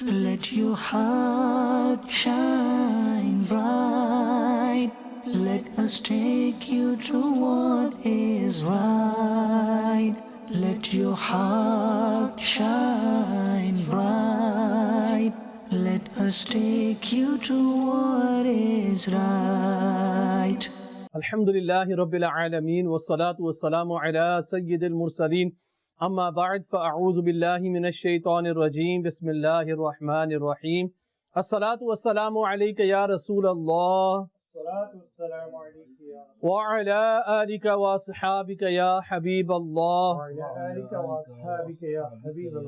Let your heart shine bright. Let us take you to what is right. Let your heart shine bright. Let us take you to what is right. Alhamdulillahi Rabbil Alameen wa salatu wa salamu ala Sayyidil Mursaleen. Amma ba'd fa a'udhu billahi minash shaitanir rajeem. Bismillahir Rahmanir Rahim. As-salatu wa salamu alayka ya Rasulallah. Wa ala alika wa ashabika ya Habiballah.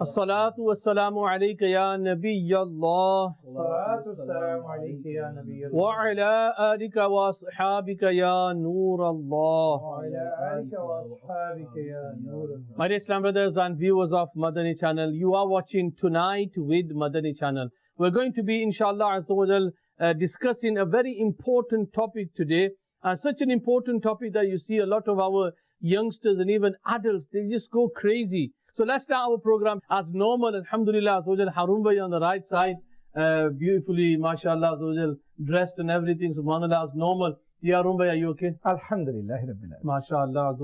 As-salatu wa salamu alayka ya Nabiyallah. Wa ala alika wa ashabika ya Noorallah. My dear Islam brothers and viewers of Madani Channel, you are watching Tonight with Madani Channel. We're going to be, inshallah, discussing a very important topic today. Such an important topic that you see a lot of our youngsters and even adults, they just go crazy. So let's start our program as normal. Alhamdulillah, Harun Bhai on the right side, beautifully, mashallah, dressed and everything, subhanallah, as normal. Yeah, Harun Bhai, are you okay? Alhamdulillah Rabbil Alamin. Mashallah,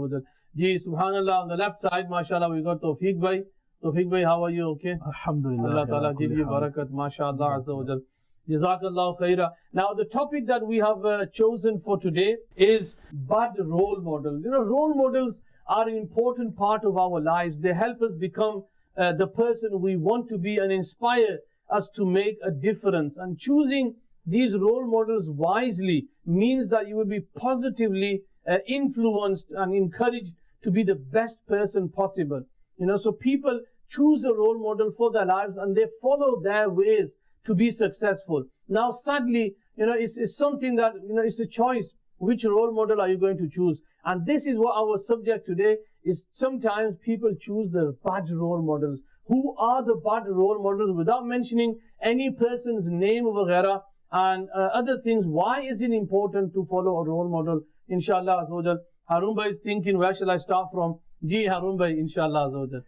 Ji, subhanallah, on the left side, mashallah, we got Tawfiq Bhai. Tawfiq Bhai, how are you? Okay? Alhamdulillah. Allah Ta'ala give you barakat, mashallah, azza wa jal. Jazakallah khaira. Now the topic that we have chosen for today is bad role models. You know, role models are an important part of our lives. They help us become the person we want to be and inspire us to make a difference. And choosing these role models wisely means that you will be positively influenced and encouraged to be the best person possible. You know, so people choose a role model for their lives and they follow their ways to be successful. Now, sadly, you know, it's something that, you know, it's a choice. Which role model are you going to choose? And this is what our subject today is. Sometimes people choose the bad role models. Who are the bad role models? Without mentioning any person's name or whatever and other things, why is it important to follow a role model? Inshallah, Azawajal. Harun Bhai is thinking, where shall I start from? Ji, Harun Bhai, inshallah, Azawajal.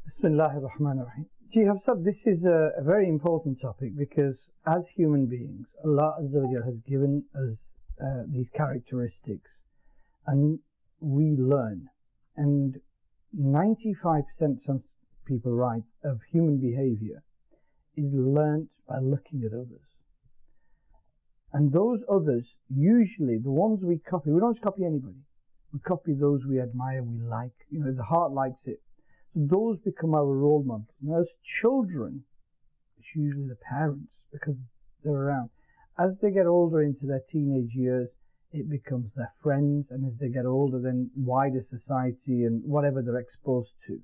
Bismillahir Rahmanir Rahim. Ji Hafsab, this is a very important topic because as human beings, Allah Azza wa Jalla has given us these characteristics and we learn. And 95%, some people write, of human behavior is learnt by looking at others. And those others, usually the ones we copy, we don't just copy anybody. We copy those we admire, we like. You know, the heart likes it. So those become our role models. Now, as children, it's usually the parents because they're around. As they get older into their teenage years, it becomes their friends, and as they get older, then wider society and whatever they're exposed to.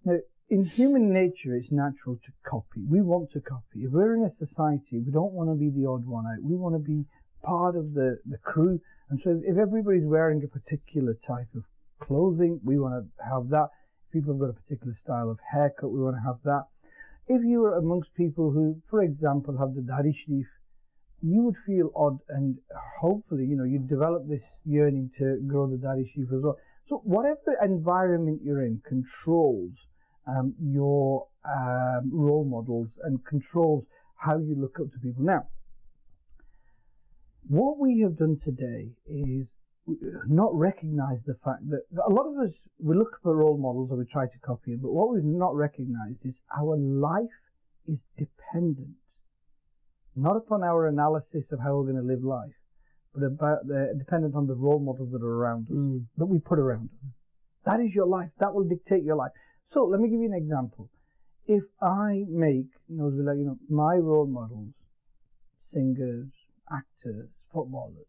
Now, in human nature, it's natural to copy. We want to copy. If we're in a society, we don't want to be the odd one out. We want to be part of the crew. And so if everybody's wearing a particular type of clothing, we want to have that. People have got a particular style of haircut, we want to have that. If you were amongst people who, for example, have the Dari Sharif, you would feel odd, and hopefully, you know, you'd develop this yearning to grow the Dari Sharif as well. So whatever environment you're in controls your role models and controls how you look up to people. Now, what we have done today is not recognize the fact that a lot of us, we look for role models and we try to copy them, but what we've not recognized is our life is dependent not upon our analysis of how we're going to live life, but dependent on the role models that are around us, that we put around us. That is your life. That will dictate your life. So let me give you an example. If I make, my role models, singers, actors, footballers,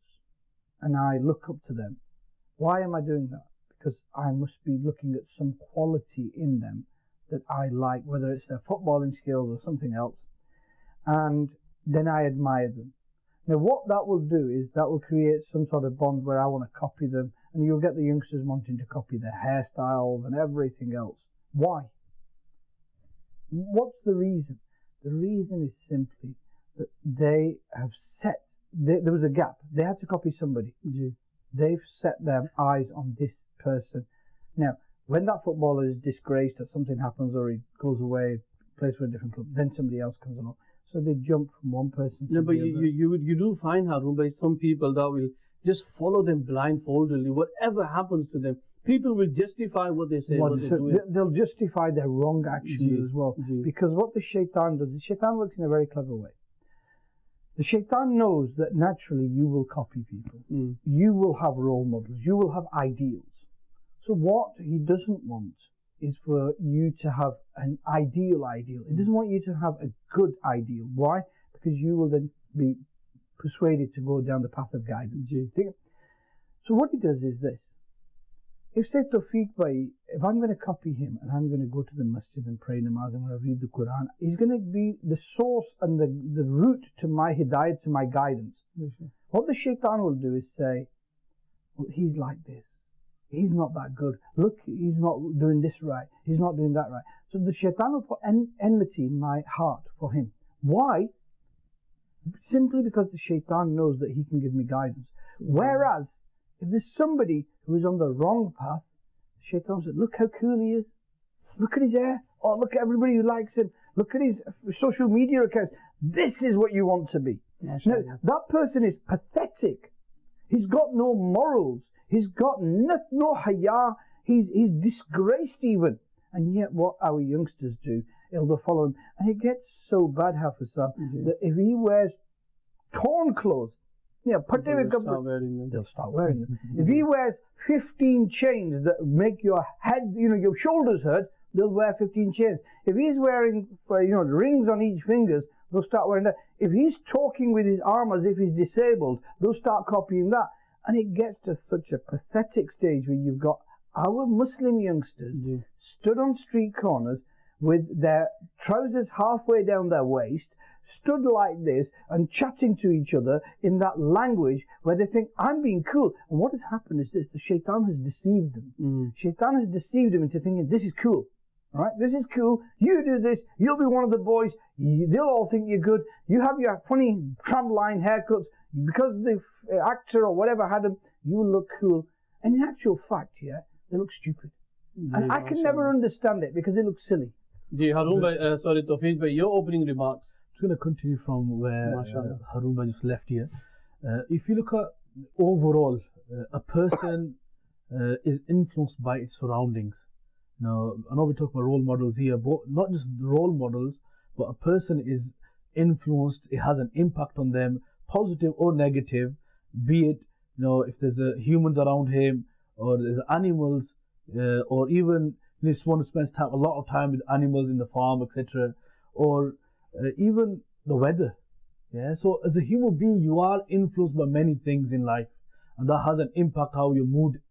and I look up to them. Why am I doing that? Because I must be looking at some quality in them that I like, whether it's their footballing skills or something else, and then I admire them. Now what that will do is that will create some sort of bond where I want to copy them, and you'll get the youngsters wanting to copy their hairstyles and everything else. Why? What's the reason? The reason is simply that they have set, there was a gap. They had to copy somebody. They've set their eyes on this person. Now, when that footballer is disgraced or something happens or he goes away, plays for a different club. Then somebody else comes along. So they jump from one person to No, but the other. you do find, Harun, by some people that will just follow them blindfoldedly. Whatever happens to them, people will justify what they say, what they're doing. They'll justify their wrong actions as well. Because what the shaitan does, the shaitan works in a very clever way. The shaitan knows that naturally you will copy people. You will have role models. You will have ideals. So what he doesn't want is for you to have an ideal. He doesn't want you to have a good ideal. Why? Because you will then be persuaded to go down the path of guidance. So what he does is this. If say Tawfiq Bhai, if I'm going to copy him and I'm going to go to the masjid and pray namaz, I'm going to read the Quran, he's going to be the source and the route to my hidayat, to my guidance. What the shaitan will do is say, well, he's like this. He's not that good. Look, he's not doing this right. He's not doing that right. So the shaitan will put enmity in my heart for him. Why? Simply because the shaitan knows that he can give me guidance. Whereas, if there's somebody who is on the wrong path, the shaitan says, look how cool he is. Look at his hair. Oh, look at everybody who likes him. Look at his social media account. This is what you want to be. Now, that person is pathetic. He's got no morals. He's got no haya. He's disgraced even. And yet what our youngsters do, they'll follow him. And it gets so bad, Hafizah, that if he wears torn clothes, they'll start wearing them. If he wears 15 chains that make your head, your shoulders hurt, they'll wear 15 chains. If he's wearing, rings on each fingers, they'll start wearing that. If he's talking with his arm as if he's disabled, they'll start copying that. And it gets to such a pathetic stage where you've got our Muslim youngsters stood on street corners with their trousers halfway down their waist, stood like this and chatting to each other in that language where they think, I'm being cool. And what has happened is this, the shaitan has deceived them. Shaitan has deceived them into thinking, this is cool. All right, this is cool. You do this, you'll be one of the boys. They'll all think you're good. You have your funny tramline haircuts. Because the actor or whatever had them, you look cool. And in actual fact, they look stupid. And I can never understand it because they look silly. Harun bhai, sorry, Tawfiq bhai, your opening remarks. I'm going to continue from where Harun bhai just left here. If you look at overall, a person is influenced by its surroundings. Now, I know we talk about role models here, but not just role models, but a person is influenced, it has an impact on them, positive or negative, be it, if there's humans around him, or there's animals, or even this one spends a lot of time with animals in the farm, etc., or even the weather. So as a human being, you are influenced by many things in life, and that has an impact how your mood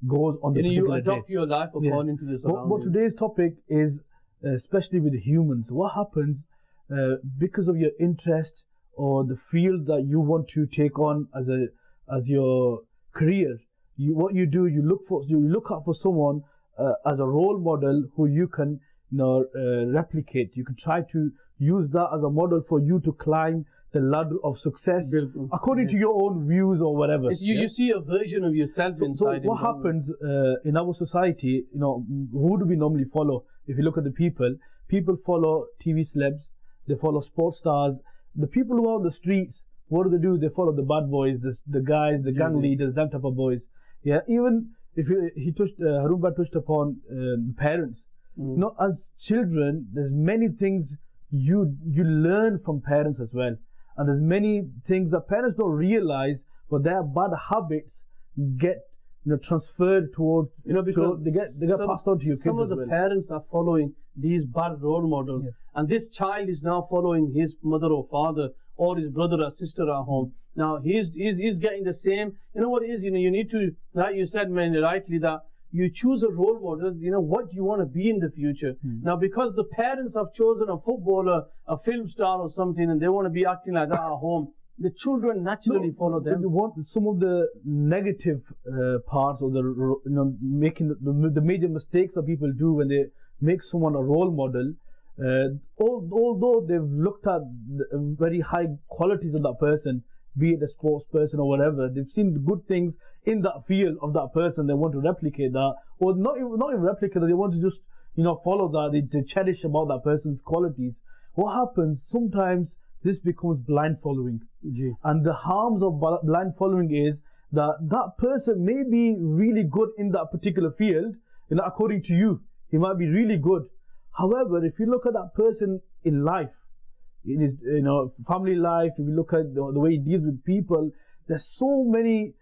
goes on the particular day. You adopt your life according to this. But today's topic is especially with humans. What happens because of your interest or the field that you want to take on as your career? What you do, you look out for someone as a role model who you can replicate. You can try to use that as a model for you to climb the ladder of success according to your own views or whatever. You see a version of yourself inside. So what happens in our society, who do we normally follow? If you look at the people follow TV celebs, they follow sports stars. The people who are on the streets, what do? They follow the bad boys, the guys, the gang leaders, that type of boys. Even if Harun bhai touched upon the parents. As children, there's many things you learn from parents as well. And there's many things that parents don't realize, but their bad habits get transferred toward, because they get passed on to your kids. Some of the parents are following these bad role models, and this child is now following his mother or father or his brother or sister at home. Now he's getting the same. What it is, you need to, like you said, man, rightly, that you choose a role model, what do you want to be in the future. Now, because the parents have chosen a footballer, a film star or something, and they want to be acting like that at home, the children naturally follow them. Some of the negative parts, or making the major mistakes that people do when they make someone a role model, although they've looked at the very high qualities of that person, be it a sports person or whatever, they've seen the good things in that field of that person, they want to replicate that, or not even replicate that, they want to just follow that, they cherish about that person's qualities. What happens sometimes, this becomes blind following. And the harms of blind following is that that person may be really good in that particular field, according to you, he might be really good. However, if you look at that person in life, in his family life, if you look at the way he deals with people, there's so many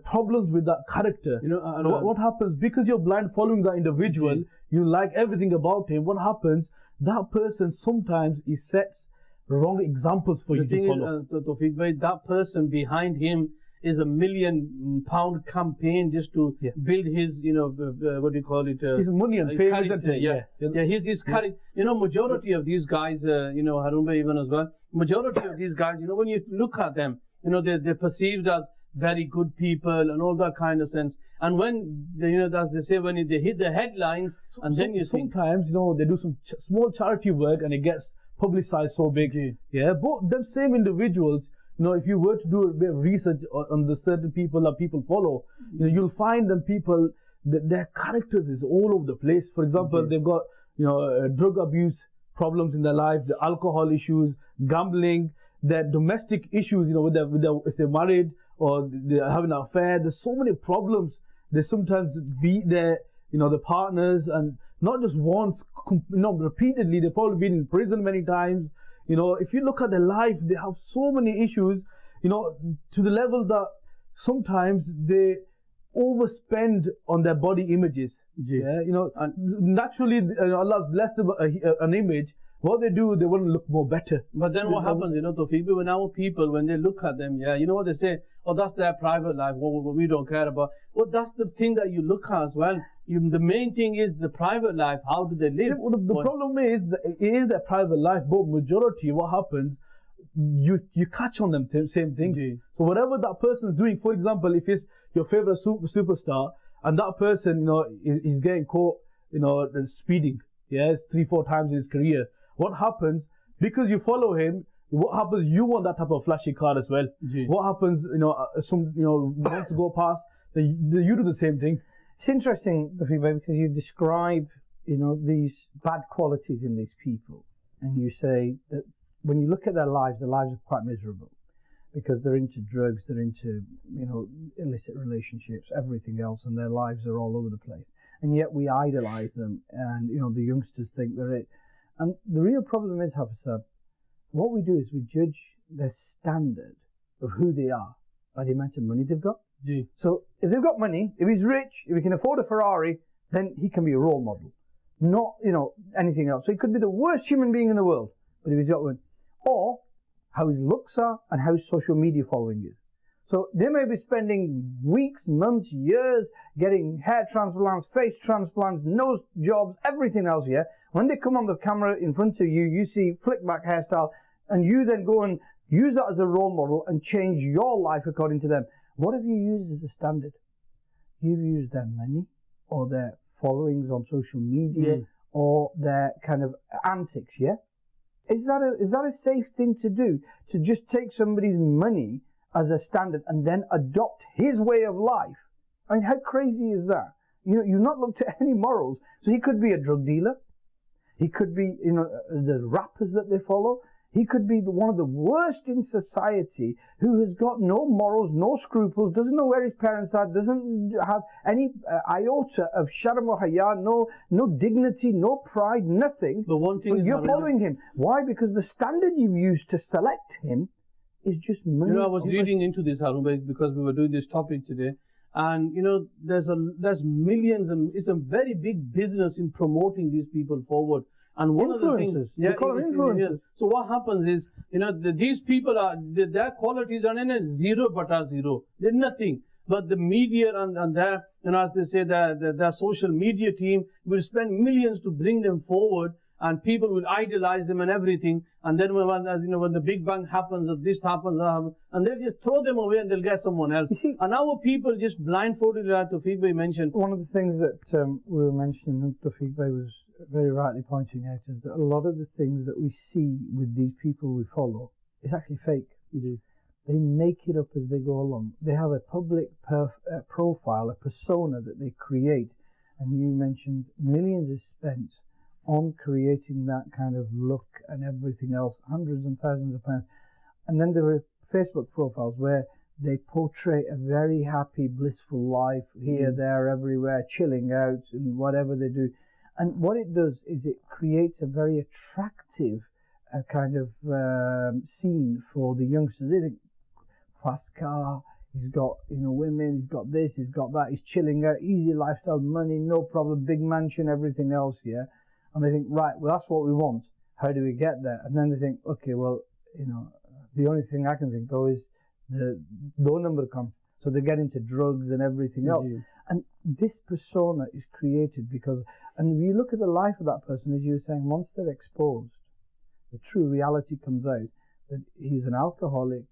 problems with that character. And what happens, because you're blind following that individual, you like everything about him, what happens, that person sometimes he sets wrong examples for you to follow. The thing is, Tawfiq bhai, that person behind him is £1 million campaign just to build his, what do you call it? His money and fame, isn't it? Yeah, his character. Majority of these guys, Harun bhai even as well, majority of these guys, when you look at them, they're perceived as very good people and all that kind of sense. And when, as they say, when they hit the headlines, then you sometimes, they do some small charity work and it gets publicized so big. Yeah, but them same individuals, if you were to do a bit of research on the certain people that people follow, you'll find them people, their characters is all over the place. For example, they've got, drug abuse problems in their life, the alcohol issues, gambling, their domestic issues, if they're married or they're having an affair. There's so many problems. They sometimes beat their, the partners, and not just once, repeatedly. They've probably been in prison many times. If you look at their life, they have so many issues, to the level that sometimes they overspend on their body images. And naturally, Allah's blessed them an image. What they do, they want to look more better. But then what happens, Tawfiq, when our people, when they look at them, what they say? Oh, that's their private life, what we don't care about. Well, that's the thing that you look at as well. The main thing is the private life. How do they live? The problem is that it is their private life, but majority, what happens, you catch on them same things. So whatever that person is doing, for example, if it's your favorite superstar, and that person, is getting caught, speeding, 3-4 times in his career, what happens, because you follow him, what happens, you want that type of flashy car as well. What happens, months go past, you do the same thing. It's interesting, because you describe, these bad qualities in these people, and you say that when you look at their lives are quite miserable, because they're into drugs, they're into, illicit relationships, everything else, and their lives are all over the place. And yet we idolize them, and, the youngsters think they're it. And the real problem is, Hafizah, what we do is we judge their standard of who they are by the amount of money they've got. So if they've got money, if he's rich, if he can afford a Ferrari, then he can be a role model. Not, anything else. So he could be the worst human being in the world, but if he's got one. Or how his looks are and how his social media following is. So they may be spending weeks, months, years getting hair transplants, face transplants, nose jobs, everything else here. When they come on the camera in front of you, you see flick back hairstyle, and you then go and use that as a role model and change your life according to them. What have you used as a standard? You've used their money or their followings on social media or their kind of antics, yeah? Is that a safe thing to do? To just take somebody's money as a standard and then adopt his way of life? I mean, how crazy is that? You've not looked at any morals. So he could be a drug dealer. He could be, the rappers that they follow. He could be one of the worst in society who has got no morals, no scruples, doesn't know where his parents are, doesn't have any iota of sharm or haya, no dignity, no pride, nothing. But one thing is, you're following him. Why? Because the standard you've used to select him is just money. I was reading into this, Harun, because we were doing this topic today. And, there's millions, and it's a very big business in promoting these people forward. And one of the things, influencers. So what happens is, these people their qualities are in a 0/0. They're nothing. But the media and their, as they say, their social media team will spend millions to bring them forward, and people will idolize them and everything. And then when the big bang happens, or this happens, and they'll just throw them away and they'll get someone else. And our people just blindfolded, like Tawfiq Bhai mentioned. One of the things that we were mentioning, and Tawfiq Bhai was very rightly pointing out, is that a lot of the things that we see with these people we follow is actually fake. They make it up as they go along. They have a public profile, a persona that they create, and you mentioned millions is spent on creating that kind of look and everything else, hundreds and thousands of pounds. And then there are Facebook profiles where they portray a very happy, blissful life here, there, everywhere, chilling out and whatever they do. And what it does is it creates a very attractive kind of scene for the youngsters. They think, fast car, he's got, women, he's got this, he's got that, he's chilling out, easy lifestyle, money, no problem, big mansion, everything else, yeah. And they think, right, well, that's what we want. How do we get there? And then they think, okay, well, the only thing I can think of is the low number come. So they get into drugs and everything else. And this persona is created because, and if you look at the life of that person, as you were saying, once they're exposed, the true reality comes out that he's an alcoholic,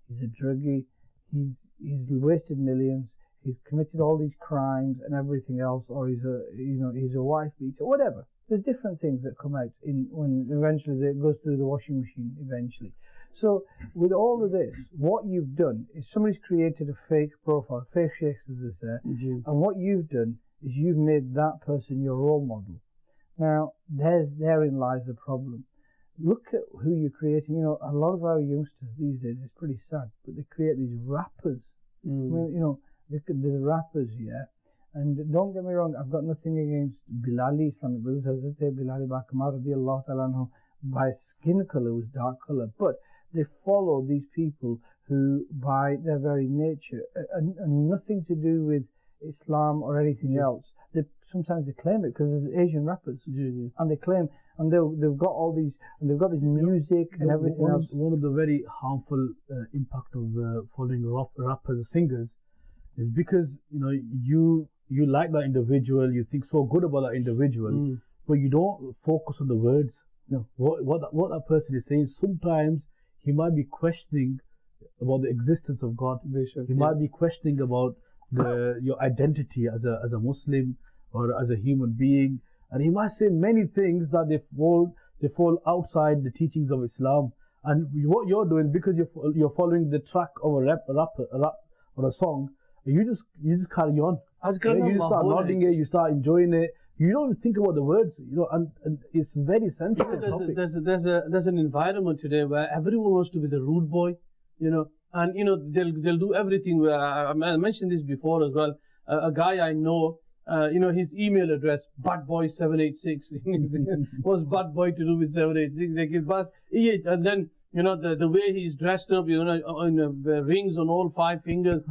he's a druggie, he's wasted millions, he's committed all these crimes and everything else, or he's a wife beater, whatever. There's different things that come out when eventually it goes through the washing machine eventually. So with all of this, what you've done is somebody's created a fake profile, fake shakes as they say, and what you've done is you've made that person your role model. Now, therein lies the problem. Look at who you're creating. A lot of our youngsters these days, it's pretty sad, but they create these rappers. I mean, there's rappers, yeah. And don't get me wrong, I've got nothing against Bilali, Islamic brothers. Hazrat Bilali Bakamar radiallahu ta'ala anhu, by skin color was dark color, but they follow these people who, by their very nature, and nothing to do with Islam or anything else. Sometimes they claim it because there's Asian rappers, and they claim, and they've got all these, and they've got this music and everything else. One of the very harmful impact of following rappers or singers is because you like that individual, you think so good about that individual, but you don't focus on the words. No, what that person is saying. Sometimes he might be questioning about the existence of God. He might be questioning about your identity as a Muslim or as a human being, and he might say many things that they fall outside the teachings of Islam. And what you're doing, because you're following the track of a rap or a song, you just carry on. You just start nodding it, you start enjoying it. You don't even think about the words, and it's very sensitive. There's an environment today where everyone wants to be the rude boy, and they'll do everything. I mentioned this before as well. A guy I know, his email address badboy786. What's badboy to do with 786? And then the way he's dressed up, rings on all 5 fingers.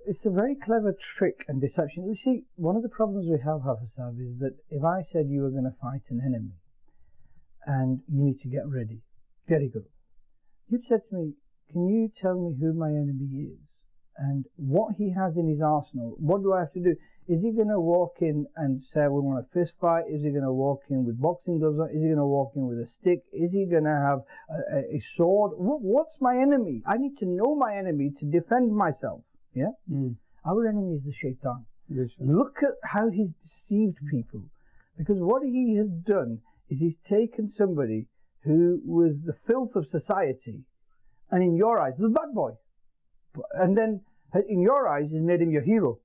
It's a very clever trick and deception. You see, one of the problems we have, Hafizab, is that if I said you were going to fight an enemy and you need to get ready, you'd said to me, can you tell me who my enemy is and what he has in his arsenal? What do I have to do? Is he going to walk in and say, we want a fist fight? Is he going to walk in with boxing gloves on? Is he going to walk in with a stick? Is he going to have a sword? What's my enemy? I need to know my enemy to defend myself. Yeah? Our enemy is the shaitan. Look at how he's deceived people. Because what he has done is he's taken somebody who was the filth of society, and in your eyes, the bad boy. And then in your eyes, he's made him your hero.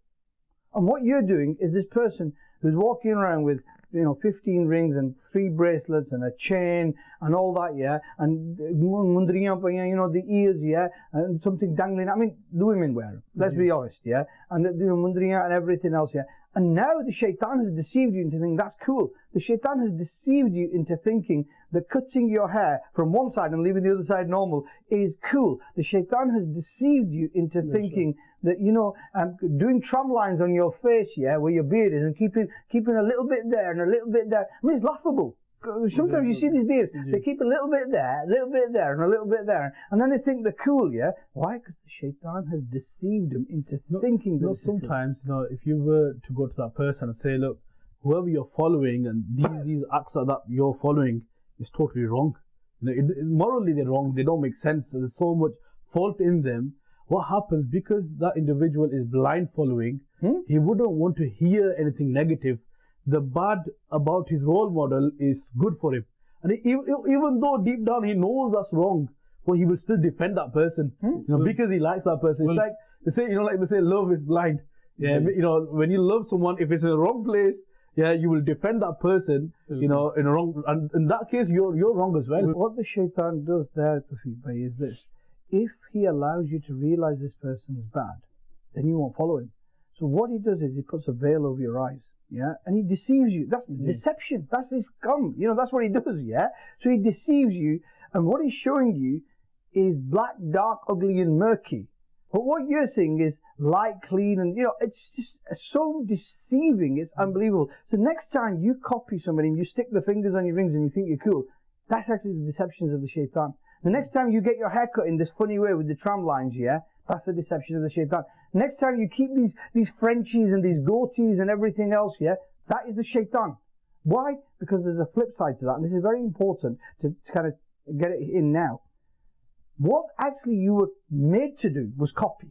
And what you're doing is this person who's walking around with 15 rings and 3 bracelets and a chain and all that, yeah, and the ears, yeah, and something dangling. I mean, the women wear them, let's be honest, yeah, and and everything else, yeah. And now the shaitan has deceived you into thinking that's cool. The shaitan has deceived you into thinking that cutting your hair from one side and leaving the other side normal is cool. The shaitan has deceived you into thinking that, doing tram lines on your face, yeah, where your beard is, and keeping a little bit there and a little bit there. I mean, it's laughable. Sometimes you see these beards, they keep a little bit there, a little bit there, and a little bit there, and then they think they're cool, yeah? Why? Because the shaitan has deceived them into thinking that sometimes, if you were to go to that person and say, look, whoever you're following and these acts that you're following is totally wrong. Morally they're wrong, they don't make sense, there's so much fault in them. What happens, because that individual is blind following, he wouldn't want to hear anything negative. The bad about his role model is good for him. And even though deep down he knows that's wrong, but he will still defend that person, because he likes that person. It's like they say, they say love is blind. Yeah, you know, when you love someone, if it's in the wrong place, yeah, you will defend that person, you know, in a wrong, and in that case, you're wrong as well. What the shaitan does there, Tawfiq Bhai, is this. If he allows you to realize this person is bad, then you won't follow him. So what he does is he puts a veil over your eyes, yeah, and he deceives you. That's deception. That's his come. You know, that's what he does, yeah. So he deceives you, and what he's showing you is black, dark, ugly, and murky. But what you're seeing is light, clean, and, you know, it's just so deceiving. It's unbelievable. So next time you copy somebody and you stick the fingers on your rings and you think you're cool, that's actually the deceptions of the shaitan. The next time you get your hair cut in this funny way with the tram lines, yeah, that's the deception of the shaitan. Next time you keep these Frenchies and these goatees and everything else, yeah, that is the shaitan. Why? Because there's a flip side to that, and this is very important to kind of get it in now. What actually you were made to do was copy,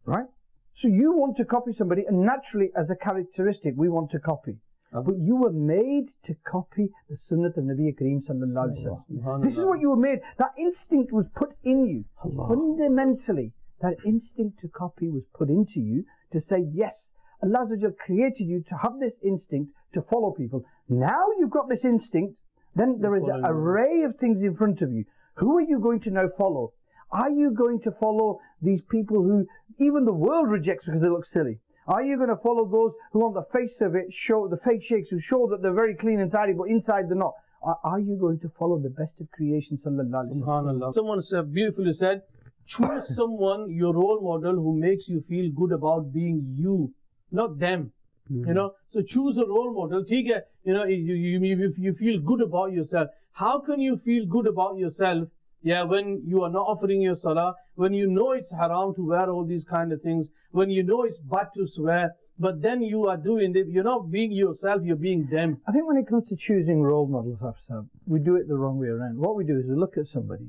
right? So you want to copy somebody, and naturally, as a characteristic, we want to copy. But you were made to copy the Sunnah of Nabi Kareem sallallahu alaihi wasallam. This is what you were made. That instinct was put in you. Fundamentally, that instinct to copy was put into you to say, yes, Allah created you to have this instinct to follow people. Now you've got this instinct, then there is an array of things in front of you. Who are you going to now follow? Are you going to follow these people who even the world rejects because they look silly? Are you going to follow those who on the face of it show, the fake sheikhs who show that they're very clean and tidy, but inside they're not? Are you going to follow the best of creation, sallallahu alaihi wasallam? Someone beautifully said, choose someone, your role model, who makes you feel good about being you, not them. You know, so choose a role model. You know, you feel good about yourself. How can you feel good about yourself, yeah, when you are not offering your salah, when you know it's haram to wear all these kind of things, when you know it's bad to swear, but then you are doing it, you're not being yourself, you're being them. I think when it comes to choosing role models, Hafsab, we do it the wrong way around. What we do is we look at somebody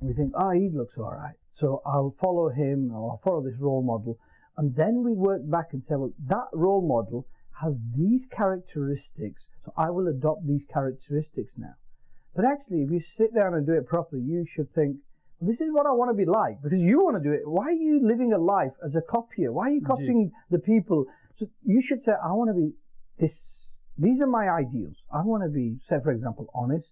and we think, he looks all right, so I'll follow him, or I'll follow this role model. And then we work back and say, well, that role model has these characteristics, so I will adopt these characteristics now. But actually, if you sit down and do it properly, you should think, well, this is what I want to be like, because you want to do it. Why are you living a life as a copier? Why are you copying the people? So you should say, I want to be this. These are my ideals. I want to be, say, for example, honest.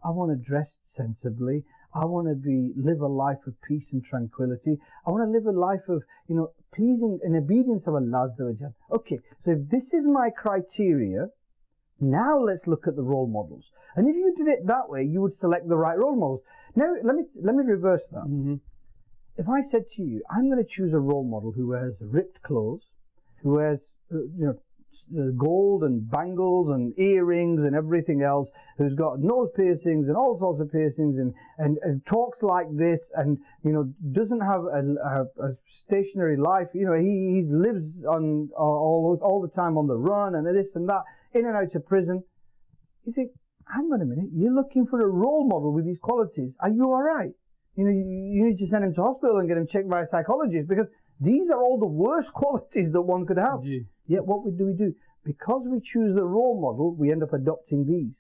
I want to dress sensibly. I want to live a life of peace and tranquility. I want to live a life of, you know, pleasing and obedience of Allah Azza wa Jal. Okay, so if this is my criteria, now let's look at the role models. And if you did it that way, you would select the right role models. Now, let me reverse that. If I said to you, I'm going to choose a role model who wears ripped clothes, who wears, gold and bangles and earrings and everything else, who's got nose piercings and all sorts of piercings and talks like this, and, you know, doesn't have a stationary life. You know, he lives on all the time on the run and this and that, in and out of prison. You think, hang on a minute, you're looking for a role model with these qualities. Are you all right? You know, you need to send him to hospital and get him checked by a psychologist, because these are all the worst qualities that one could have. Yet what do we do? Because we choose the role model, we end up adopting these.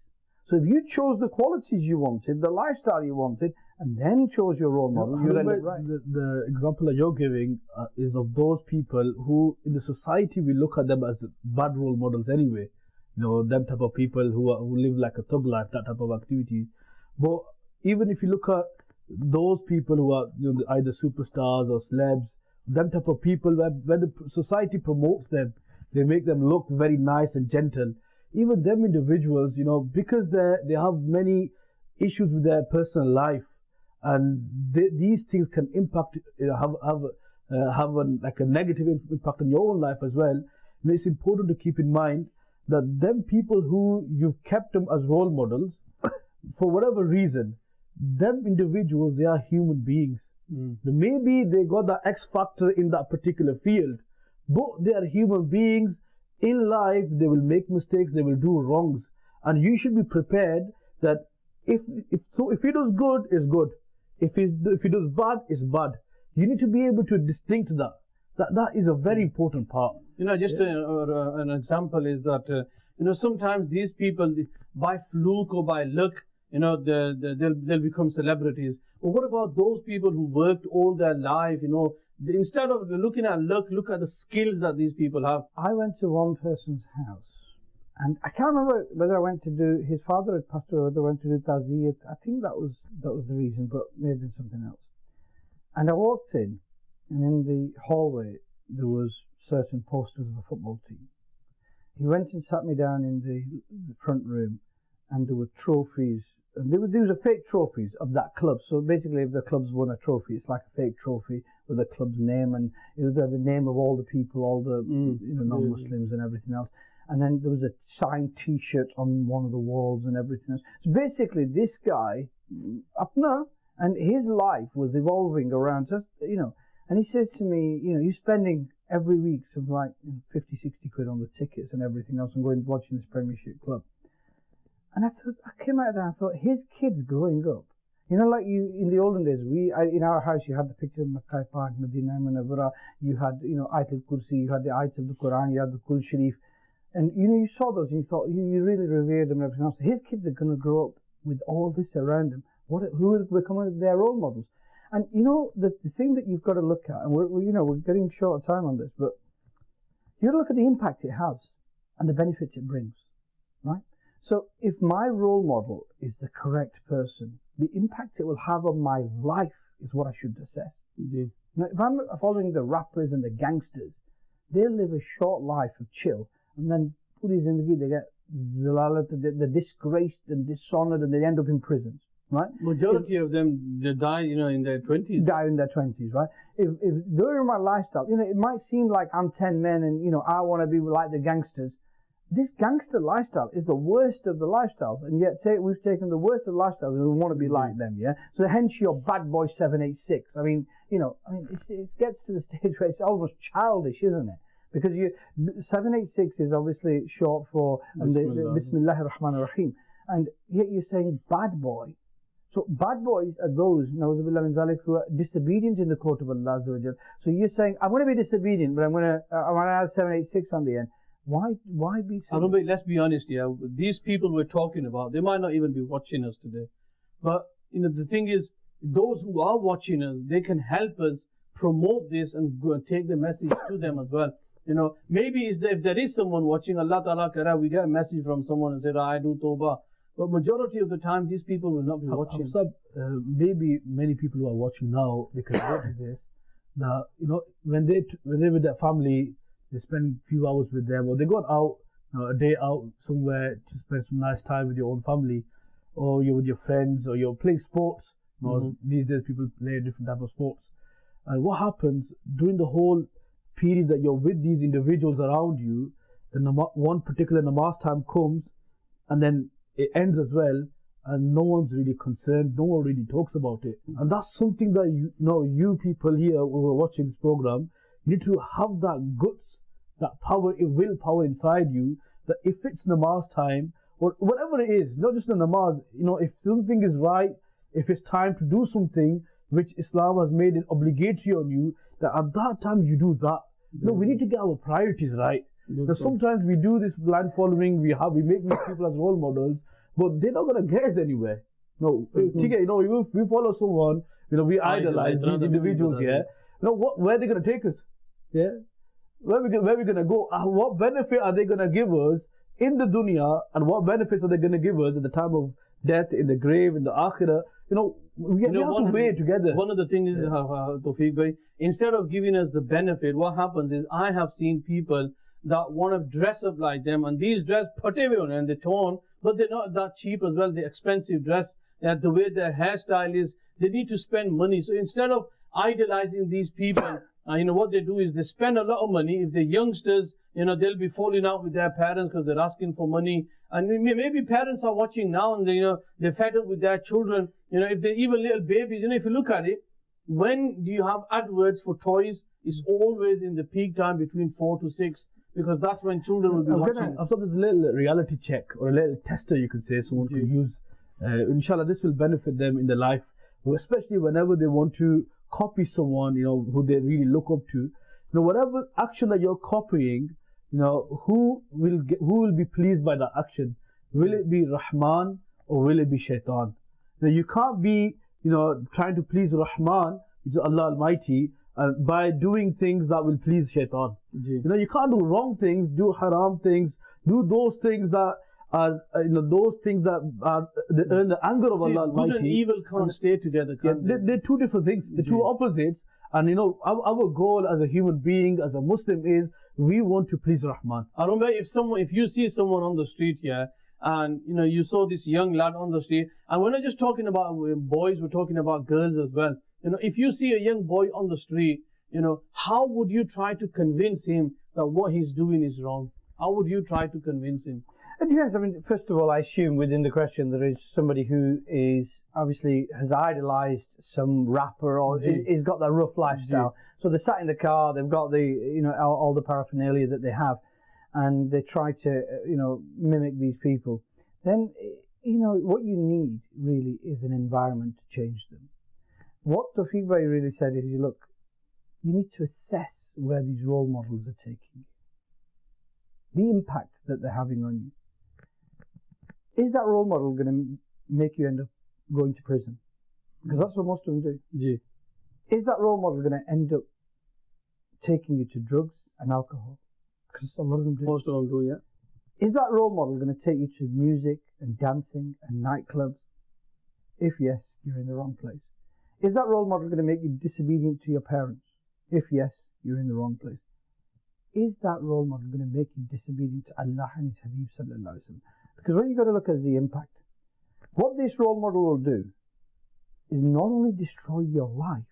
So if you chose the qualities you wanted, the lifestyle you wanted, and then chose your role model, you'll end up right. The example that you're giving is of those people who, in the society, we look at them as bad role models anyway. You know, them type of people who live like a thug life, that type of activities. But even if you look at those people who are, you know, either superstars or celebs, them type of people where the society promotes them, they make them look very nice and gentle. Even them individuals, you know, because they have many issues with their personal life, and these things can impact, you know, have a negative impact on your own life as well. And it's important to keep in mind that them people who you've kept them as role models, for whatever reason, them individuals, they are human beings. Maybe they got the X factor in that particular field, but they are human beings. In life, they will make mistakes, they will do wrongs, and you should be prepared that if he does good, it's good. If he does bad, it's bad. You need to be able to distinct that. That is a very important part. You know, just an example is that you know, sometimes these people, by fluke or by luck, you know, they'll become celebrities. Or what about those people who worked all their life, you know, instead of looking at luck, look at the skills that these people have. I went to one person's house, and I can't remember whether I went to do, his father had passed away, whether I went to do Taziyat. I think that was the reason, but maybe something else. And I walked in, and in the hallway there was certain posters of a football team. He went and sat me down in the front room, and there were trophies. And there was fake trophies of that club. So basically, if the club's won a trophy, it's like a fake trophy with the club's name, and it was the name of all the people, all the non-Muslims and everything else. And then there was a signed T-shirt on one of the walls and everything else. So basically, this guy, Apna, and his life was evolving around just, And he says to me, you're spending every week something like 50, 60 quid on the tickets and everything else, and going watching this Premiership club. And I came out of there and I thought, his kids growing up, like in the olden days, in our house, you had the picture of Makkah Park, Medina Munawwara, you had, Ayatul Kursi, you had the Ayat of the Quran, you had the Qul Sharif, and, you saw those and you thought, you really revered them and everything else. His kids are going to grow up with all this around them. Who will become their role models? And, the thing that you've got to look at, and we're getting short of time on this, but you got to look at the impact it has and the benefits it brings, right? So if my role model is the correct person, the impact it will have on my life is what I should assess. Indeed. Now, if I'm following the rappers and the gangsters, they live a short life of chill, and then puri zindagi, they get zalalat, they're disgraced and dishonored, and they end up in prisons, right? Majority of them, they die, in their 20s. Die in their 20s, right? If during my lifestyle, it might seem like I'm 10 men and, I want to be like the gangsters. This gangster lifestyle is the worst of the lifestyles, and yet we've taken the worst of the lifestyles and we want to be like them, yeah? So hence your bad boy 786. It gets to the stage where it's almost childish, isn't it? Because 786 is obviously short for Bismillahir Rahmanir Rahim, and yet you're saying bad boy. So bad boys are those, Nauzubillah min zalik, who are disobedient in the court of Allah Azza wa Jal. So you're saying, I'm going to be disobedient, but I want to add 786 on the end. Why be so? Let's be honest, these people we're talking about, they might not even be watching us today. But, the thing is, those who are watching us, they can help us promote this and go and take the message to them as well. Maybe if there is someone watching, Allah Ta'ala Kara, we get a message from someone and say, I do Tawbah. But majority of the time, these people will not be watching. Maybe many people who are watching now, they can go to this, that, when they're with their family, they spend a few hours with them, or they go out, a day out somewhere to spend some nice time with your own family, or you're with your friends, or you're playing sports. These days people play different type of sports. And what happens during the whole period that you're with these individuals around you, one particular namaz time comes, and then it ends as well, and no one's really concerned, no one really talks about it. And that's something that you people here who are watching this program, you need to have that guts, that power, willpower inside you, that if it's namaz time, or whatever it is, not just the namaz, if something is right, if it's time to do something which Islam has made it obligatory on you, that at that time you do that. We need to get our priorities right. Because sometimes we do this blind following, we make these people as role models, but they're not going to get us anywhere. If we follow someone, we idolize these individuals here. Where are they going to take us? Yeah, where are we going to go? What benefit are they going to give us in the dunya, and what benefits are they going to give us at the time of death, in the grave, in the akhirah? We have to weigh it together. One of the things is, Tawfiq bhai, instead of giving us the benefit, what happens is, I have seen people that want to dress up like them, and these dress and they're torn, but they're not that cheap as well. The expensive dress, the way their hairstyle is, they need to spend money. So instead of idolizing these people, what they do is they spend a lot of money. If they're youngsters, they'll be falling out with their parents because they're asking for money. And maybe parents are watching now and they're fed up with their children. If they're even little babies, if you look at it, when do you have adverts for toys? It's always in the peak time between 4 to 6, because that's when children will be watching. I've got this little reality check, or a little tester, you can say, someone could use. Inshallah, this will benefit them in their life, especially whenever they want to copy someone, who they really look up to. Whatever action that you're copying, who will be pleased by that action? Will it be Rahman or will it be Shaitan? Now you can't be, trying to please Rahman, which is Allah Almighty, by doing things that will please shaitan. Ji. You know, you can't do wrong things, do haram things, do those things that are, those things that are, they earn the anger of See, Allah Almighty. good and evil can't stay together, can't they? They're two different things, they're two opposites. And you know, our goal as a human being, as a Muslim, is we want to please Rahman. I remember if you see someone on the street here, and you know you saw this young lad on the street, and we're not just talking about boys, we're talking about girls as well. You know, if you see a young boy on the street, you know, how would you try to convince him that what he's doing is wrong? How would you try to convince him? It depends. I mean, first of all, I assume within the question there is somebody who is obviously has idolized some rapper or is got that rough lifestyle. So they sat in the car, they've got the all the paraphernalia that they have, and they try to mimic these people. Then what you need really is an environment to change them. What Tawfiq Bhai really said is, look, you need to assess where these role models are taking you, the impact that they're having on you. Is that role model going to make you end up going to prison? Because that's what most of them do. Ji. Is that role model going to end up taking you to drugs and alcohol? Because a lot of them do. Most of them do, yeah. Is that role model going to take you to music and dancing and nightclubs? If yes, you're in the wrong place. Is that role model going to make you disobedient to your parents? If yes, you're in the wrong place. Is that role model going to make you disobedient to Allah and His Habib sallallahu alaihi wasallam? Because what you've got to look at is the impact. What this role model will do is not only destroy your life,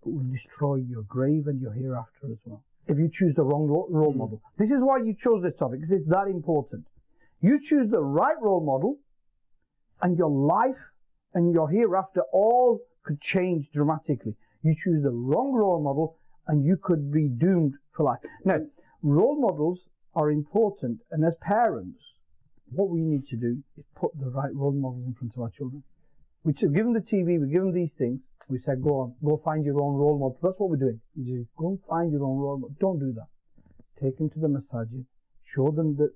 but will destroy your grave and your hereafter as well, if you choose the wrong role model. This is why you chose this topic, because it's that important. You choose the right role model, and your life and your hereafter all could change dramatically. You choose the wrong role model, and you could be doomed for life. Now, role models are important, and as parents, what we need to do is put the right role models in front of our children. We give them the TV, we give them these things, we say, go find your own role model. That's what we're doing. Ji. Go and find your own role model. Don't do that. Take them to the masajid. Show them that,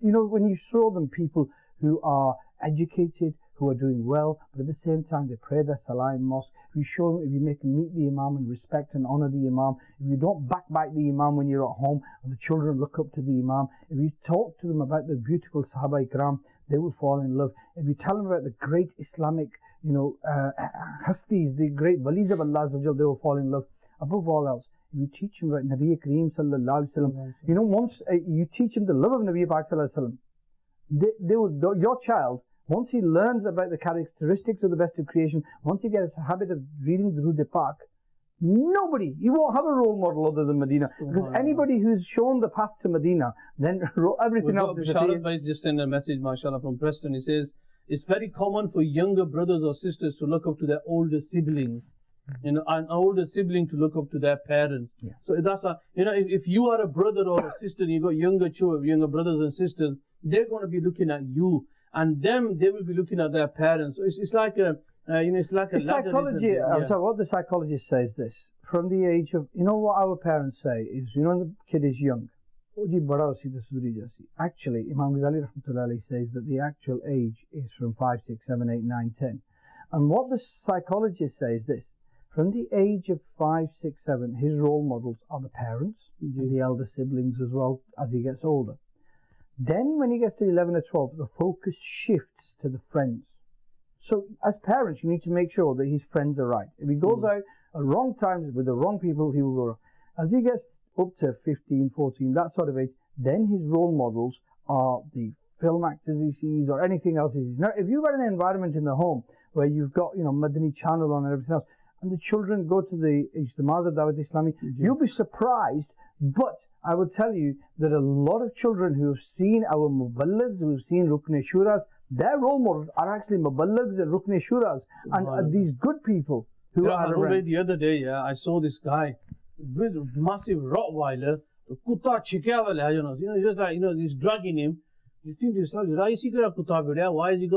when you show them people who are educated, who are doing well, but at the same time they pray their salah in mosque. If you make them meet the imam and respect and honor the imam, if you don't backbite the imam when you're at home and the children look up to the imam, if you talk to them about the beautiful Sahaba Ikram, they will fall in love. If you tell them about the great Islamic, hastis, the great walis of Allah, they will fall in love. Above all else, if you teach them about Nabi Kareem sallallahu alaihi wasallam, once you teach them the love of Nabi Pak sallallahu alaihi wasallam, your child, once he learns about the characteristics of the best of creation, once he gets a habit of reading the Durud Pak, he won't have a role model other than Medina. Because anybody who's shown the path to Medina, then everything else disappears. Sharat Bhai just sent a message, mashallah, from Preston. He says, it's very common for younger brothers or sisters to look up to their older siblings. An older sibling to look up to their parents. Yeah. So that's if you are a brother or a sister and you got younger brothers and sisters, they're going to be looking at you. And they will be looking at their parents. So it's like a ladder. Psychology. So what the psychologist says this from the age of what our parents say is when the kid is young. Actually, Imam Ghazali Rahmatullah Alayhi says that the actual age is from 5, 6, 7, 8, 9, 10. And what the psychologist says is this: from the age of 5, 6, 7, his role models are the parents and the elder siblings as well as he gets older. Then when he gets to 11 or 12, the focus shifts to the friends. So as parents, you need to make sure that his friends are right. If he goes out at wrong times with the wrong people, he will go wrong. As he gets up to 15, 14, that sort of age, then his role models are the film actors he sees or anything else he sees. Now, if you've got an environment in the home where you've got, Madani Channel on and everything else, and the children go to the Ijtimaz of Dawat Islami, you'll be surprised, but I will tell you that a lot of children who have seen our Muballaghs, who have seen Rukn Shuras, their role models are actually Muballaghs and Rukn Shuras, and these good people who are around. The other day, I saw this guy with a massive Rottweiler, Kutta Chikawala, just like, he's dragging him. You think to yourself, why has he got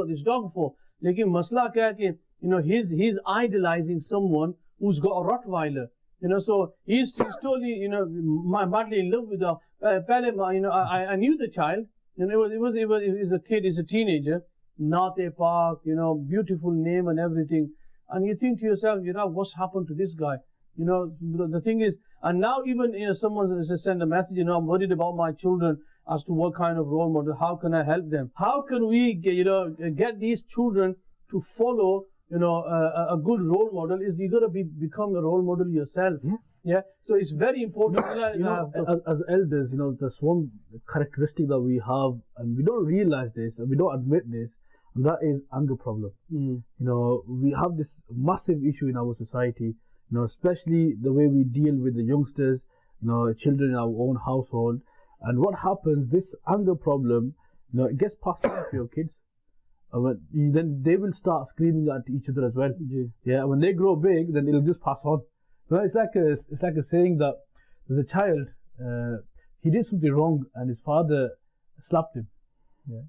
this dog for? Lekin masla kya hai ki, he's idolizing someone who's got a Rottweiler. So he's totally, madly in love with her. I knew the child. It was a kid, he's a teenager. Nate Park, beautiful name and everything. And you think to yourself, what's happened to this guy? The thing is, and now even someone has sent a message, I'm worried about my children as to what kind of role model, how can I help them? How can we get these children to follow a good role model? Is you got to become a role model yourself. Yeah. So it's very important. As elders, there's one characteristic that we have, and we don't realize this, and we don't admit this, and that is anger problem. We have this massive issue in our society, especially the way we deal with the youngsters, children in our own household. And what happens, this anger problem, it gets passed on to your kids. Then they will start screaming at each other as well. Yeah. When they grow big, then it'll just pass on. It's like a saying that there's a child, he did something wrong, and his father slapped him. Yeah.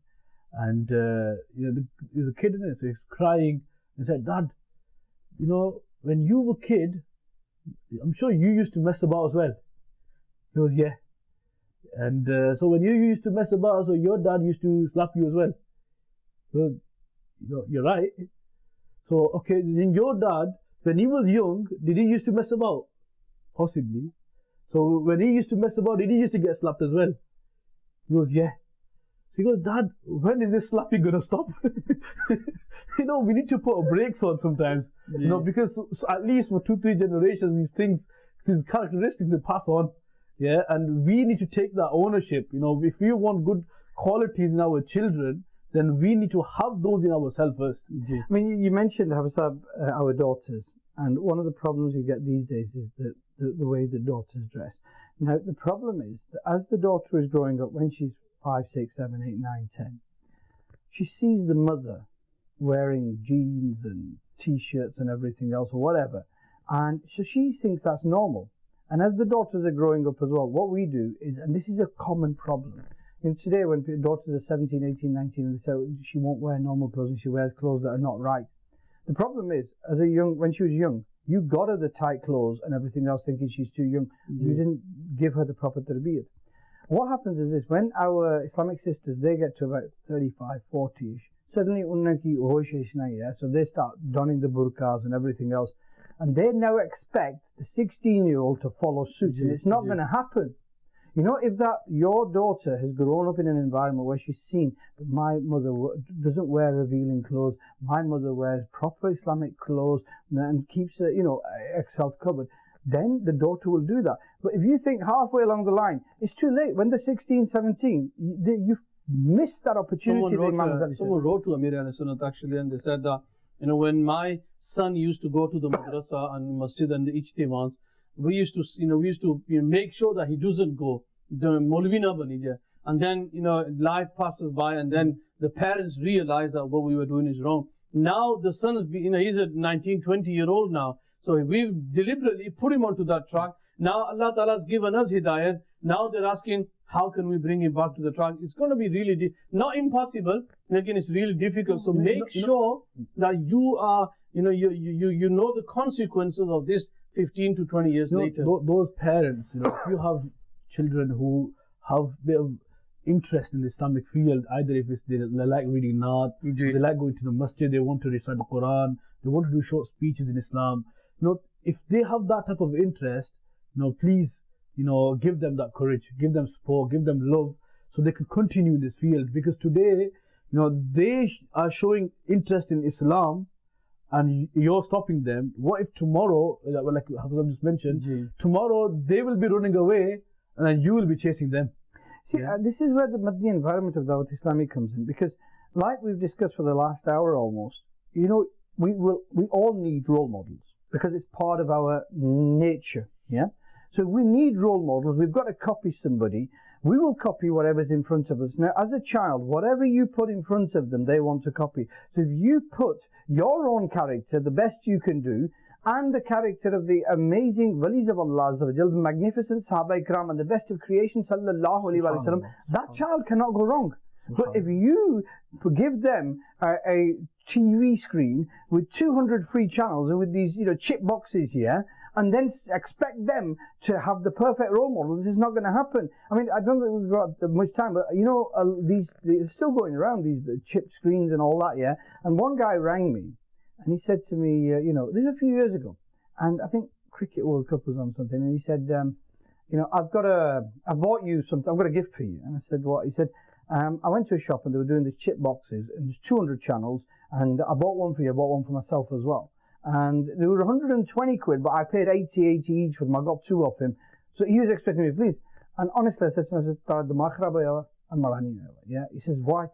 And there's a kid in it, so he's crying. He said, "Dad, when you were a kid, I'm sure you used to mess about as well." He goes, "Yeah." And so when you used to mess about, so your dad used to slap you as well. Well, you're right. So okay, then your dad, when he was young, did he used to mess about? Possibly. So when he used to mess about, did he used to get slapped as well? He goes, "Yeah." So he goes, "Dad, when is this slapping gonna stop?" We need to put a brakes on sometimes. Because at least for 2-3 generations, these characteristics they pass on. Yeah, and we need to take that ownership. If we want good qualities in our children, then we need to have those in ourselves first. I mean, you mentioned our daughters, and one of the problems you get these days is the way the daughters dress. Now, the problem is that as the daughter is growing up, when she's 5, 6, 7, 8, 9, 10, she sees the mother wearing jeans and t-shirts and everything else or whatever, and so she thinks that's normal. And as the daughters are growing up as well, what we do is, and this is a common problem, today when daughters are 17, 18, 19, and they say she won't wear normal clothes and she wears clothes that are not right. The problem is, when she was young, you got her the tight clothes and everything else thinking she's too young. You didn't give her the proper tarbiyat. What happens is this: when our Islamic sisters, they get to about 35, 40ish, suddenly so they start donning the burqas and everything else, and they now expect the 16-year-old to follow suit, and it's not going to happen. If your daughter has grown up in an environment where she's seen that my mother doesn't wear revealing clothes, my mother wears proper Islamic clothes and keeps herself covered, then the daughter will do that. But if you think halfway along the line, it's too late. When they're 16, 17, you've missed that opportunity. Someone wrote to Amir al-Sunnah actually, and they said that, when my son used to go to the madrasa and masjid and the ijtimans, we used to make sure that he doesn't go. The Maulvi na bani jaye. And then life passes by, and then the parents realize that what we were doing is wrong. Now the son is he's a 19, 20-year-old now, so we deliberately put him onto that track. Now Allah Ta'ala has given us hidayat. Now they're asking, how can we bring him back to the track? It's going to be really not impossible, but it's really difficult. So make sure that you are you know the consequences of this 15 to 20 years later. Those parents, if you have children who have a bit of interest in the Islamic field, either if they like reading Naat, they like going to the masjid, they want to recite the Quran, they want to do short speeches in Islam. If they have that type of interest, please, give them that courage, give them support, give them love, so they can continue in this field. Because today, they are showing interest in Islam, and you're stopping them. What if tomorrow, like Hafizah just mentioned, tomorrow they will be running away, and then you will be chasing them? See, this is where the Madani environment of Dawat Islami comes in, because like we've discussed for the last hour almost, we all need role models, because it's part of our nature, yeah? So if we need role models, we've got to copy somebody. We will copy whatever's in front of us. Now, as a child, whatever you put in front of them, they want to copy. So if you put your own character, the best you can do, and the character of the amazing walis of Allah, the magnificent Sahaba Ikram, and the best of creation, sallallahu alaihi wasallam, that child cannot go wrong. But if you give them a TV screen with 200 free channels and with these chip boxes here, and then expect them to have the perfect role model, this is not going to happen. I mean, I don't think we've got much time, but they're still going around, these chip screens and all that, yeah. And one guy rang me, and he said to me, this was a few years ago, and I think Cricket World Cup was on something, and he said, you know, I bought you something, I've got a gift for you. And I said, what? He said, I went to a shop and they were doing these chip boxes, and there's 200 channels, and I bought one for you, I bought one for myself as well. And they were 120 quid, but I paid 80 each for them. I got 2 off him. So he was expecting me, please. And honestly, I said to him, yeah. He says, why?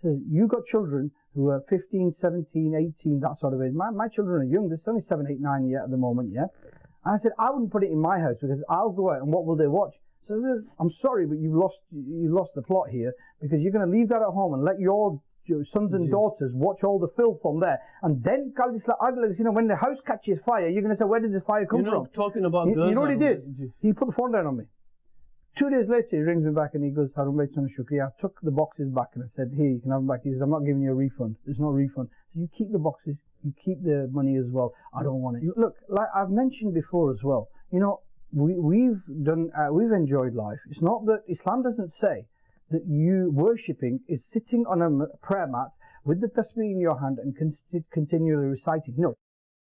He says, you got children who are 15, 17, 18, that sort of age. My children are young. They're only 7, 8, 9 yet at the moment, yeah. And I said, I wouldn't put it in my house because I'll go out and what will they watch? So I said, I'm sorry, but you lost the plot here because you're going to leave that at home and let your sons and daughters watch all the filth on there. And then, you know, when the house catches fire, you're going to say, where did the fire come from? Talking about girls. You know what he did? He put the phone down on me. 2 days later, he rings me back and he goes, Harun Bhai Shukriya. I took the boxes back and I said, here, you can have them back. He says, I'm not giving you a refund. There's no refund. So you keep the boxes, you keep the money as well. I don't want it. Look, like I've mentioned before as well, you know, we've enjoyed life. It's not that Islam doesn't say that you worshipping is sitting on a prayer mat with the tasbih in your hand and continually reciting. No.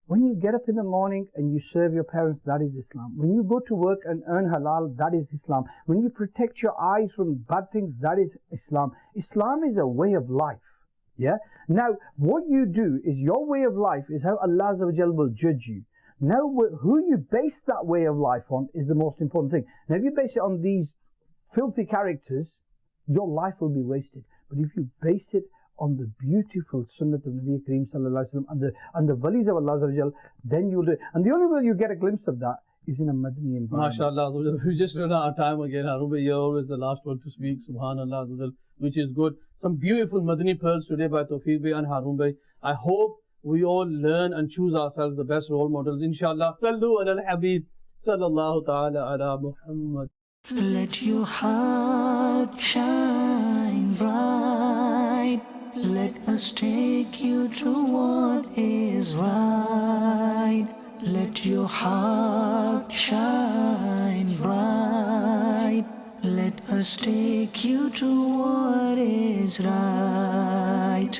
When you get up in the morning and you serve your parents, that is Islam. When you go to work and earn halal, that is Islam. When you protect your eyes from bad things, that is Islam. Islam is a way of life. Yeah? Now, what you do is your way of life is how Allah Azza wa Jal will judge you. Now, who you base that way of life on is the most important thing. Now, if you base it on these filthy characters, your life will be wasted. But if you base it on the beautiful Sunnah of Nabi Kareem Sallallahu Alaihi Wasallam and the walis of Allah Azza wa Jal, then you'll do it. And the only way you get a glimpse of that is in a Madani environment. MashaAllah, we just run out of time again. Harun Bhai, you're always the last one to speak. Subhanallah, which is good. Some beautiful Madani pearls today by Tawfiq Bhai and Harun Bhai. I hope we all learn and choose ourselves the best role models. Inshallah. Sallu ala al-Habib. Sallallahu ta'ala ala Muhammad. Let your heart shine bright. Let us take you to what is right. Let your heart shine bright. Let us take you to what is right.